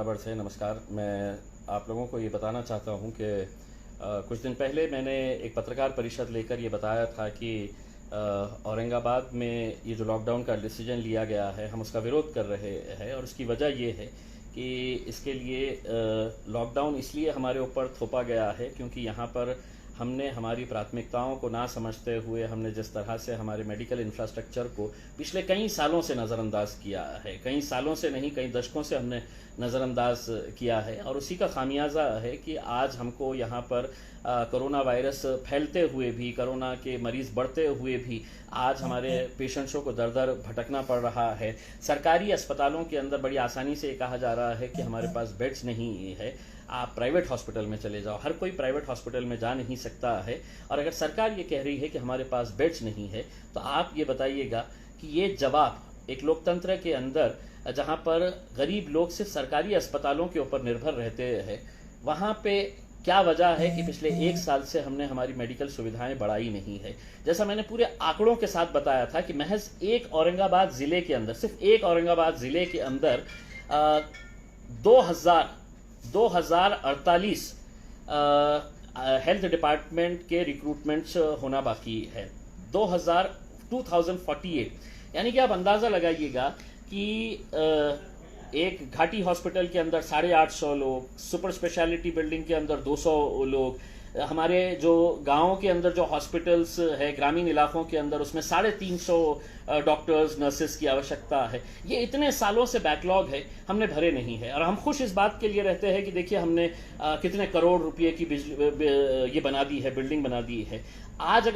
बराबर से नमस्कार। मैं आप लोगों को ये बताना चाहता हूँ कि कुछ दिन पहले मैंने एक पत्रकार परिषद लेकर ये बताया था कि औरंगाबाद में ये जो लॉकडाउन का डिसीजन लिया गया है, हम उसका विरोध कर रहे हैं। और उसकी वजह ये है कि इसके लिए लॉकडाउन इसलिए हमारे ऊपर थोपा गया है क्योंकि यहाँ पर हमने हमारी प्राथमिकताओं को ना समझते हुए हमने जिस तरह से हमारे मेडिकल इंफ्रास्ट्रक्चर को पिछले कई सालों से नज़रअंदाज किया है, कई सालों से नहीं कई दशकों से हमने नज़रअंदाज किया है। और उसी का खामियाजा है कि आज हमको यहाँ पर कोरोना वायरस फैलते हुए भी, कोरोना के मरीज़ बढ़ते हुए भी आज हमारे पेशेंट्सों को दर दर भटकना पड़ रहा है। सरकारी अस्पतालों के अंदर बड़ी आसानी से ये कहा जा रहा है कि हमारे पास बेड्स नहीं है, आप प्राइवेट हॉस्पिटल में चले जाओ। हर कोई प्राइवेट हॉस्पिटल में जा नहीं सकता है। और अगर सरकार ये कह रही है कि हमारे पास बेड्स नहीं है, तो आप ये बताइएगा कि ये जवाब एक लोकतंत्र के अंदर जहाँ पर गरीब लोग सिर्फ सरकारी अस्पतालों के ऊपर निर्भर रहते हैं, वहाँ पे क्या वजह है कि पिछले एक साल से हमने हमारी मेडिकल सुविधाएं बढ़ाई नहीं है। जैसा मैंने पूरे आंकड़ों के साथ बताया था कि महज एक औरंगाबाद ज़िले के अंदर, सिर्फ एक औरंगाबाद ज़िले के अंदर 2048 हेल्थ डिपार्टमेंट के रिक्रूटमेंट्स होना बाकी है। 2048, यानी कि आप अंदाज़ा लगाइएगा कि एक घाटी हॉस्पिटल के अंदर 850 लोग, सुपर स्पेशलिटी बिल्डिंग के अंदर 200 लोग, हमारे जो गाँव के अंदर जो हॉस्पिटल्स है ग्रामीण इलाकों के अंदर उसमें 350 डॉक्टर्स नर्सेस की आवश्यकता है। ये इतने सालों से बैकलॉग है, हमने भरे नहीं है। और हम खुश इस बात के लिए रहते हैं कि देखिए हमने कितने करोड़ रुपए की ये बना दी है, बिल्डिंग बना दी है। आज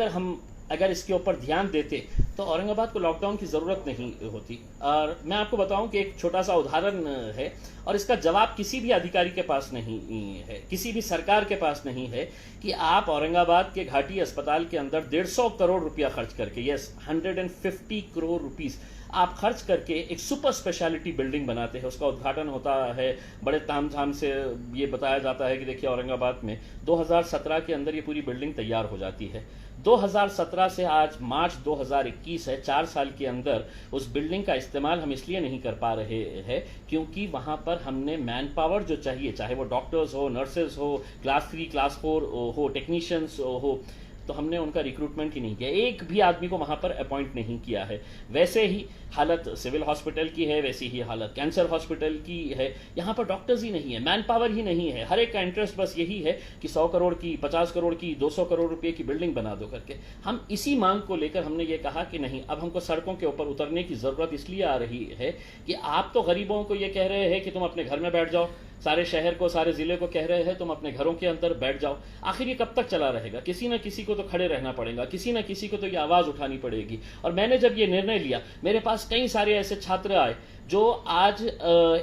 अगर इसके ऊपर ध्यान देते तो औरंगाबाद को लॉकडाउन की ज़रूरत नहीं होती। और मैं आपको बताऊं कि एक छोटा सा उदाहरण है और इसका जवाब किसी भी अधिकारी के पास नहीं है, किसी भी सरकार के पास नहीं है कि आप औरंगाबाद के घाटी अस्पताल के अंदर 150 करोड़ रुपया खर्च करके, यस 150 करोड़ रुपीस आप खर्च करके एक सुपर स्पेशलिटी बिल्डिंग बनाते हैं। उसका उद्घाटन होता है बड़े तामझाम से। ये बताया जाता है कि देखिए औरंगाबाद में 2017 के अंदर ये पूरी बिल्डिंग तैयार हो जाती है। 2017 से आज मार्च 2021 है, 4 साल के अंदर उस बिल्डिंग का इस्तेमाल हम इसलिए नहीं कर पा रहे हैं क्योंकि वहाँ पर हमने मैन पावर जो चाहिए, चाहे वो डॉक्टर्स हो, नर्सेज हो, क्लास 3 क्लास 4 हो, टेक्नीशियंस हो, तो हमने उनका रिक्रूटमेंट ही नहीं किया। एक भी आदमी को वहाँ पर अपॉइंट नहीं किया है। वैसे ही हालत सिविल हॉस्पिटल की है, वैसी ही हालत कैंसर हॉस्पिटल की है। यहाँ पर डॉक्टर्स ही नहीं है, मैन पावर ही नहीं है। हर एक का इंटरेस्ट बस यही है कि 100 करोड़ की, 50 करोड़ की, 200 करोड़ रुपए की बिल्डिंग बना दो करके। हम इसी मांग को लेकर हमने ये कहा कि नहीं, अब हमको सड़कों के ऊपर उतरने की ज़रूरत इसलिए आ रही है कि आप तो गरीबों को ये कह रहे हैं कि तुम अपने घर में बैठ जाओ, सारे शहर को, सारे ज़िले को कह रहे हैं तुम अपने घरों के अंदर बैठ जाओ। आखिर ये कब तक चला रहेगा? किसी न किसी को तो खड़े रहना पड़ेगा, किसी न किसी को तो ये आवाज़ उठानी पड़ेगी। और मैंने जब ये निर्णय लिया, मेरे पास कई सारे ऐसे छात्र आए जो आज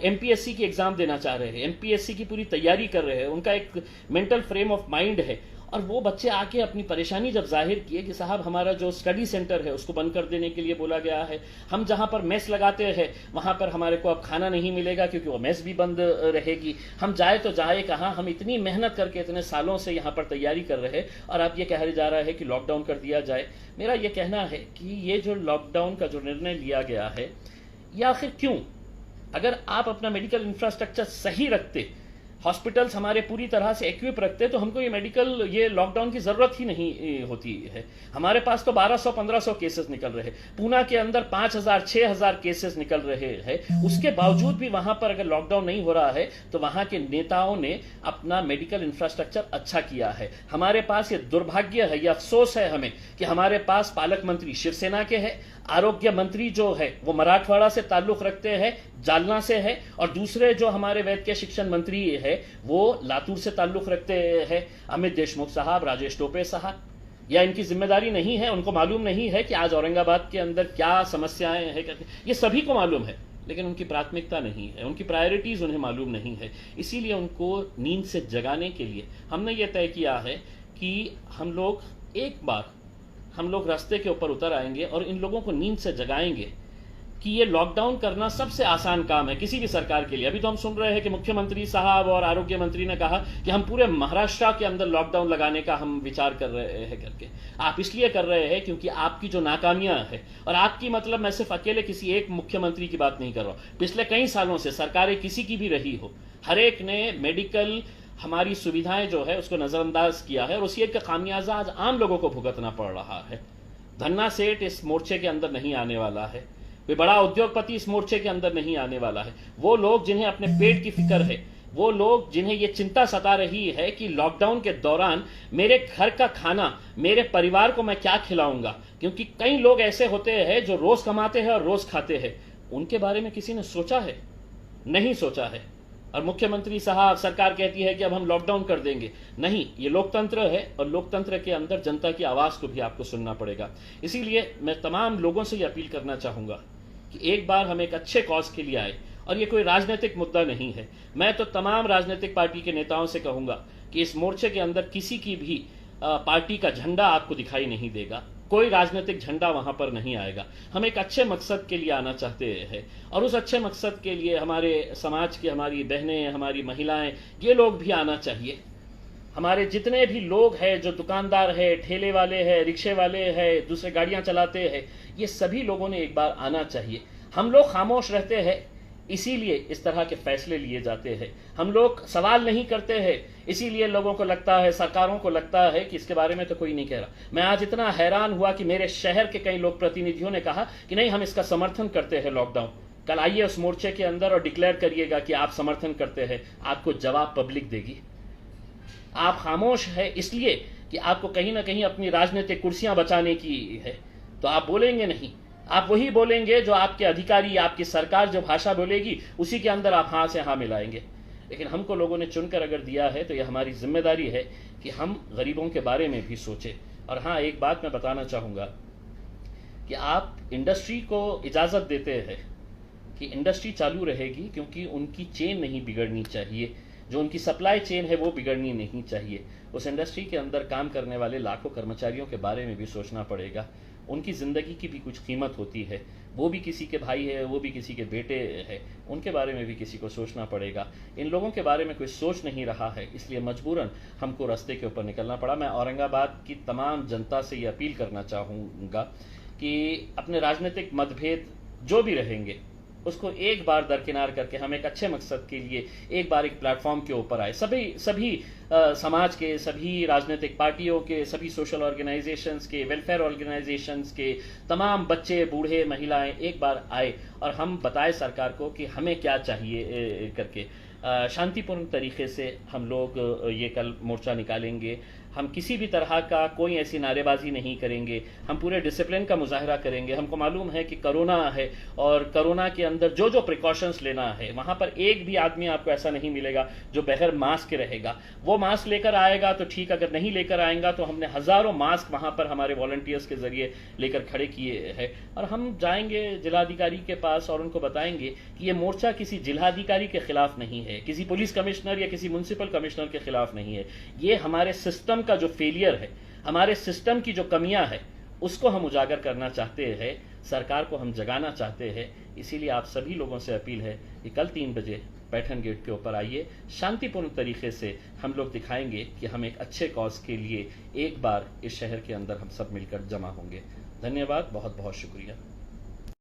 एमपीएससी की एग्ज़ाम देना चाह रहे हैं, एमपीएससी की पूरी तैयारी कर रहे हैं, उनका एक मेंटल फ्रेम ऑफ माइंड है। और वो बच्चे आके अपनी परेशानी जब जाहिर किए कि साहब हमारा जो स्टडी सेंटर है उसको बंद कर देने के लिए बोला गया है, हम जहाँ पर मेस लगाते हैं वहाँ पर हमारे को अब खाना नहीं मिलेगा क्योंकि वो मेस भी बंद रहेगी, हम जाए तो जाए कहाँ? हम इतनी मेहनत करके इतने सालों से यहाँ पर तैयारी कर रहे हैं और अब ये कहा जा रहा है कि लॉकडाउन कर दिया जाए। मेरा ये कहना है कि ये जो लॉकडाउन का जो निर्णय लिया गया है, या आखिर क्यों? अगर आप अपना मेडिकल इंफ्रास्ट्रक्चर सही रखते, हॉस्पिटल्स हमारे पूरी तरह से इक्विप रखते, तो हमको ये लॉकडाउन की ज़रूरत ही नहीं होती है। हमारे पास तो 1200-1500 केसेस निकल रहे हैं, पूना के अंदर 5000-6000 केसेस निकल रहे हैं। उसके बावजूद भी वहाँ पर अगर लॉकडाउन नहीं हो रहा है तो वहाँ के नेताओं ने अपना मेडिकल इंफ्रास्ट्रक्चर अच्छा किया है। हमारे पास ये दुर्भाग्य है, ये अफसोस है हमें कि हमारे पास पालक मंत्री शिवसेना के हैं, आरोग्य मंत्री जो है वो मराठवाड़ा से ताल्लुक रखते हैं, जालना से है, और दूसरे जो हमारे वैद्य शिक्षण मंत्री है वो लातूर से ताल्लुक रखते हैं, अमित देशमुख साहब, राजेश टोपे साहब। या इनकी जिम्मेदारी नहीं है, उनको मालूम नहीं है कि आज औरंगाबाद के अंदर क्या समस्याएं हैं? ये सभी को मालूम है, लेकिन उनकी प्राथमिकता नहीं है, उनकी प्रायोरिटीज़ उन्हें मालूम नहीं है। इसीलिए उनको नींद से जगाने के लिए हमने ये तय किया है कि हम लोग रास्ते के ऊपर उतर आएंगे और इन लोगों को नींद से जगाएंगे कि ये लॉकडाउन करना सबसे आसान काम है किसी भी सरकार के लिए। अभी तो हम सुन रहे हैं कि मुख्यमंत्री साहब और आरोग्य मंत्री ने कहा कि हम पूरे महाराष्ट्र के अंदर लॉकडाउन लगाने का हम विचार कर रहे हैं करके। आप इसलिए कर रहे हैं क्योंकि आपकी जो नाकामियां है, और आपकी मतलब मैं सिर्फ अकेले किसी एक मुख्यमंत्री की बात नहीं कर रहा हूं, पिछले कई सालों से सरकारें किसी की भी रही हो, हर एक ने मेडिकल हमारी सुविधाएं जो है उसको नजरअंदाज किया है और उसी का खामियाजा आज आम लोगों को भुगतना पड़ रहा है। धन्ना सेठ इस मोर्चे के अंदर नहीं आने वाला है, कोई बड़ा उद्योगपति इस मोर्चे के अंदर नहीं आने वाला है। वो लोग जिन्हें अपने पेट की फिक्र है, वो लोग जिन्हें ये चिंता सता रही है कि लॉकडाउन के दौरान मेरे घर का खाना, मेरे परिवार को मैं क्या खिलाऊंगा, क्योंकि कई लोग ऐसे होते हैं जो रोज कमाते हैं और रोज खाते हैं, उनके बारे में किसी ने सोचा है? नहीं सोचा है। और मुख्यमंत्री साहब, सरकार कहती है कि अब हम लॉकडाउन कर देंगे। नहीं, ये लोकतंत्र है और लोकतंत्र के अंदर जनता की आवाज को भी आपको सुनना पड़ेगा। इसीलिए मैं तमाम लोगों से ये अपील करना चाहूंगा कि एक बार हम एक अच्छे कॉज के लिए आए, और ये कोई राजनीतिक मुद्दा नहीं है। मैं तो तमाम राजनीतिक पार्टी के नेताओं से कहूंगा कि इस मोर्चे के अंदर किसी की भी पार्टी का झंडा आपको दिखाई नहीं देगा, कोई राजनीतिक झंडा वहां पर नहीं आएगा। हम एक अच्छे मकसद के लिए आना चाहते हैं, और उस अच्छे मकसद के लिए हमारे समाज की, हमारी बहनें, हमारी महिलाएं, ये लोग भी आना चाहिए। हमारे जितने भी लोग हैं, जो दुकानदार है, ठेले वाले हैं, रिक्शे वाले हैं, दूसरे गाड़ियां चलाते हैं, ये सभी लोगों ने एक बार आना चाहिए। हम लोग खामोश रहते हैं, इसीलिए इस तरह के फैसले लिए जाते हैं। हम लोग सवाल नहीं करते हैं, इसीलिए लोगों को लगता है, सरकारों को लगता है कि इसके बारे में तो कोई नहीं कह रहा। मैं आज इतना हैरान हुआ कि मेरे शहर के कई लोग प्रतिनिधियों ने कहा कि नहीं, हम इसका समर्थन करते हैं लॉकडाउन। कल आइए उस मोर्चे के अंदर और डिक्लेयर करिएगा कि आप समर्थन करते हैं, आपको जवाब पब्लिक देगी। आप खामोश है इसलिए कि आपको कहीं ना कहीं अपनी राजनीतिक कुर्सियां बचाने की है, तो आप बोलेंगे नहीं। आप वही बोलेंगे जो आपके अधिकारी, आपकी सरकार जो भाषा बोलेगी उसी के अंदर आप हाँ से हाँ मिलाएंगे। लेकिन हमको लोगों ने चुनकर अगर दिया है तो यह हमारी जिम्मेदारी है कि हम गरीबों के बारे में भी सोचें। और हाँ, एक बात मैं बताना चाहूँगा कि आप इंडस्ट्री को इजाज़त देते हैं कि इंडस्ट्री चालू रहेगी, क्योंकि उनकी चेन नहीं बिगड़नी चाहिए, जो उनकी सप्लाई चेन है वो बिगड़नी नहीं चाहिए। उस इंडस्ट्री के अंदर काम करने वाले लाखों कर्मचारियों के बारे में भी सोचना पड़ेगा। उनकी ज़िंदगी की भी कुछ कीमत होती है, वो भी किसी के भाई है, वो भी किसी के बेटे हैं, उनके बारे में भी किसी को सोचना पड़ेगा। इन लोगों के बारे में कोई सोच नहीं रहा है, इसलिए मजबूरन हमको रास्ते के ऊपर निकलना पड़ा। मैं औरंगाबाद की तमाम जनता से ये अपील करना चाहूँगा कि अपने राजनीतिक मतभेद जो भी रहेंगे उसको एक बार दरकिनार करके हम एक अच्छे मकसद के लिए एक बार एक प्लेटफॉर्म के ऊपर आए। सभी समाज के, सभी राजनीतिक पार्टियों के, सभी सोशल ऑर्गेनाइजेशंस के, वेलफेयर ऑर्गेनाइजेशंस के तमाम बच्चे, बूढ़े, महिलाएं एक बार आए और हम बताएं सरकार को कि हमें क्या चाहिए करके। शांतिपूर्ण तरीके से हम लोग ये कल मोर्चा निकालेंगे। हम किसी भी तरह का कोई ऐसी नारेबाजी नहीं करेंगे, हम पूरे डिसिप्लिन का मुजाहरा करेंगे। हमको मालूम है कि कोरोना है और कोरोना के अंदर जो जो प्रिकॉशंस लेना है, वहाँ पर एक भी आदमी आपको ऐसा नहीं मिलेगा जो बगैर मास्क के रहेगा। वो मास्क लेकर आएगा तो ठीक, अगर नहीं लेकर आएगा तो हमने हज़ारों मास्क वहाँ पर हमारे वॉलंटियर्स के जरिए लेकर खड़े किए हैं। और हम जाएंगे जिलाधिकारी के पास और उनको बताएंगे कि ये मोर्चा किसी जिलाधिकारी के खिलाफ नहीं है, किसी पुलिस कमिश्नर या किसी म्यूनसिपल कमिश्नर के खिलाफ नहीं है। ये हमारे सिस्टम का जो फेलियर है, हमारे सिस्टम की जो कमियां है, उसको हम उजागर करना चाहते हैं, सरकार को हम जगाना चाहते हैं। इसीलिए आप सभी लोगों से अपील है कि कल 3 बजे पैठन गेट के ऊपर आइए। शांतिपूर्ण तरीके से हम लोग दिखाएंगे कि हम एक अच्छे कॉज के लिए एक बार इस शहर के अंदर हम सब मिलकर जमा होंगे। धन्यवाद, बहुत बहुत शुक्रिया।